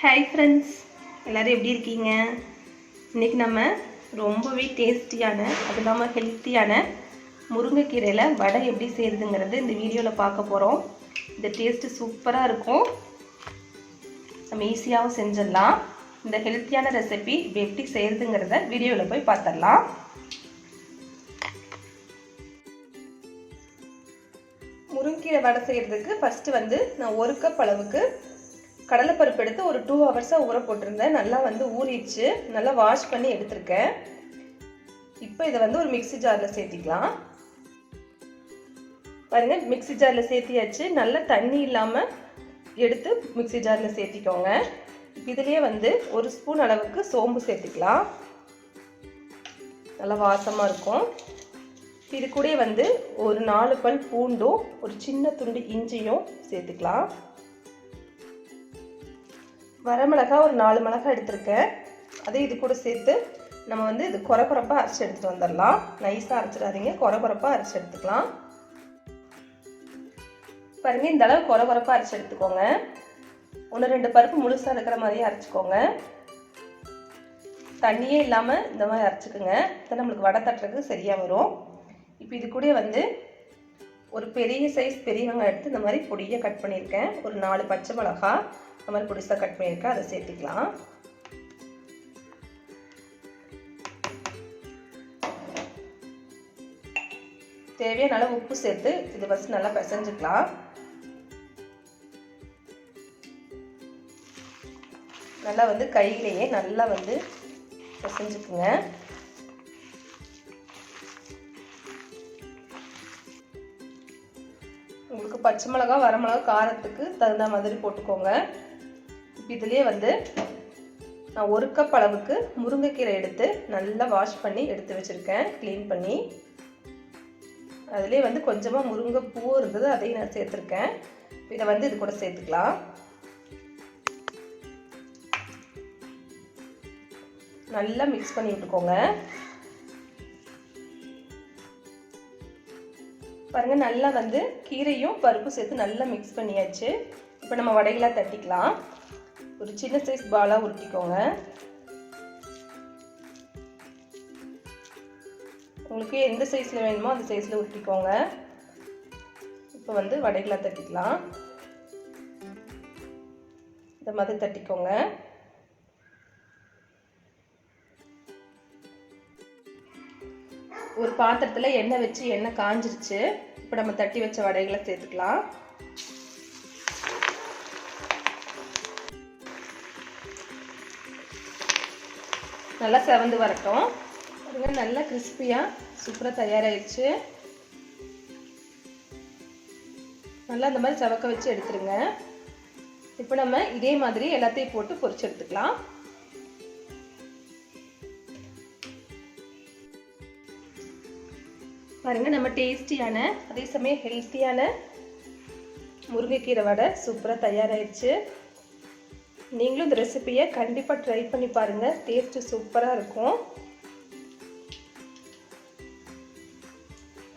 Hi friends, எல்லோரும் எப்படி இருக்கீங்க? இன்றைக்கி நம்ம ரொம்பவே டேஸ்டியான அது இல்லாமல் ஹெல்த்தியான முருங்கைக்கீரையில் வடை எப்படி செய்கிறதுங்கிறது இந்த வீடியோவில் பார்க்க போகிறோம். இந்த டேஸ்ட்டு சூப்பராக இருக்கும். நம்ம ஈஸியாகவும் செஞ்சிடலாம். இந்த ஹெல்த்தியான ரெசிபி எப்படி செய்கிறதுங்கிறத வீடியோவில் போய் பார்த்துடலாம். முருங்கைக்கீரை வடை செய்கிறதுக்கு ஃபஸ்ட்டு நான் 1 கப் அளவுக்கு கடலைப்பருப்பு எடுத்து ஒரு 2 ஹவர்ஸாக ஊற போட்டிருந்தேன். நல்லா ஊறிடுச்சு. நல்லா வாஷ் பண்ணி எடுத்திருக்கேன். இப்போ இதை ஒரு மிக்ஸி ஜாரில் சேர்த்திக்கலாம். பாருங்கள், மிக்ஸி ஜாரில் சேர்த்தியாச்சு. நல்லா தண்ணி இல்லாமல் எடுத்து மிக்ஸி ஜாரில் சேர்த்திக்கோங்க. இதுலேயே 1 ஸ்பூன் அளவுக்கு சோம்பு சேர்த்திக்கலாம். நல்லா வாசமாக இருக்கும். இது கூட ஒரு 4 பல் பூண்டும் ஒரு சின்ன துண்டு இஞ்சியும் சேர்த்துக்கலாம். வரமிளகாய் ஒரு 4 மிளகாய் எடுத்திருக்கேன். அதே இது கூட சேர்த்து நம்ம இது கொரகொரப்பாக அரைச்சி எடுத்துகிட்டு வந்துடலாம். நைஸாக அரைச்சிடாதீங்க, கொரகொரப்பாக அரைச்சி எடுத்துக்கலாம். பாருங்க, இந்த அளவு கொரகொரப்பாக அரைச்சி எடுத்துக்கோங்க. 1-2 பருப்பு முழுசாக இருக்கிற மாதிரியே அரைச்சிக்கோங்க. தண்ணியே இல்லாமல் இந்த மாதிரி அரைச்சிக்கோங்க. இதை நம்மளுக்கு வடை தட்டுறதுக்கு சரியாக வரும். இப்போ இது கூட ஒரு பெரிய சைஸ் பெரிய வெங்காயம் எடுத்து இந்த மாதிரி பொடியாக கட் பண்ணியிருக்கேன். ஒரு 4 பச்சை மிளகாய் இந்த மாதிரி பொடிசாக கட் பண்ணியிருக்கேன். அதை சேர்த்துக்கலாம். தேவையான அளவு உப்பு சேர்த்து இது ஃபஸ்ட் நல்லா பிசைஞ்சுக்கலாம். நல்லா கையிலேயே நல்லா பிசைஞ்சுக்குங்க. உங்களுக்கு பச்சை மிளகா வரமிளகா காரத்துக்கு தகுந்த மாதிரி போட்டுக்கோங்க. இப்போ இதுலேயே நான் 1 கப் அளவுக்கு முருங்கைக்கீரை எடுத்து நல்லா வாஷ் பண்ணி எடுத்து வச்சுருக்கேன், க்ளீன் பண்ணி. அதுலேயே கொஞ்சமாக முருங்கை பூ இருந்தது, அதையும் நான் சேர்த்துருக்கேன். இதை இது கூட சேர்த்துக்கலாம். நல்லா மிக்ஸ் பண்ணி விட்டுக்கோங்க. பாருங்க, நல்லா கீரையும் பருப்பு சேர்த்து நல்லா மிக்ஸ் பண்ணியாச்சு. இப்போ நம்ம வடைகளாக தட்டிக்கலாம். ஒரு சின்ன சைஸ் பாலாக உருட்டிக்கோங்க. உங்களுக்கு எந்த சைஸில் வேணுமோ அந்த சைஸில் உருட்டிக்கோங்க. இப்போ வடைகளாக தட்டிக்கலாம். இந்த மாதிரி தட்டிக்கோங்க. ஒரு பாத்திரத்தில் எண்ணெய் வச்சு எண்ணெய் காஞ்சிருச்சு. இப்போ நம்ம தட்டி வச்ச வடைகளை சேர்த்துக்கலாம். நல்லா செவந்து வரட்டும். நல்லா கிறிஸ்பியாக சூப்பராக தயாராகிடுச்சு. நல்லா இந்த மாதிரி செவக்க வச்சு எடுத்துருங்க. இப்போ நம்ம இதே மாதிரி எல்லாத்தையும் போட்டு பொரிச்சு எடுத்துக்கலாம். பாருங்க, நம்ம டேஸ்டியான அதே சமயம் ஹெல்த்தியான முருங்கைக்கீரை வடை சூப்பராக தயாராகிடுச்சு. நீங்களும் இந்த ரெசிபியை கண்டிப்பாக ட்ரை பண்ணி பாருங்கள். டேஸ்ட்டு சூப்பராக இருக்கும்.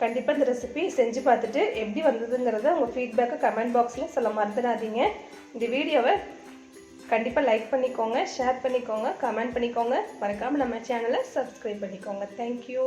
கண்டிப்பாக இந்த ரெசிபி செஞ்சு பார்த்துட்டு எப்படி வந்ததுங்கிறத உங்கள் ஃபீட்பேக்கை கமெண்ட் பாக்ஸில் சொல்ல மறந்துடாதீங்க. இந்த வீடியோவை கண்டிப்பாக லைக் பண்ணிக்கோங்க, ஷேர் பண்ணிக்கோங்க, கமெண்ட் பண்ணிக்கோங்க. மறக்காமல் நம்ம சேனலை சப்ஸ்கிரைப் பண்ணிக்கோங்க. தேங்க்யூ.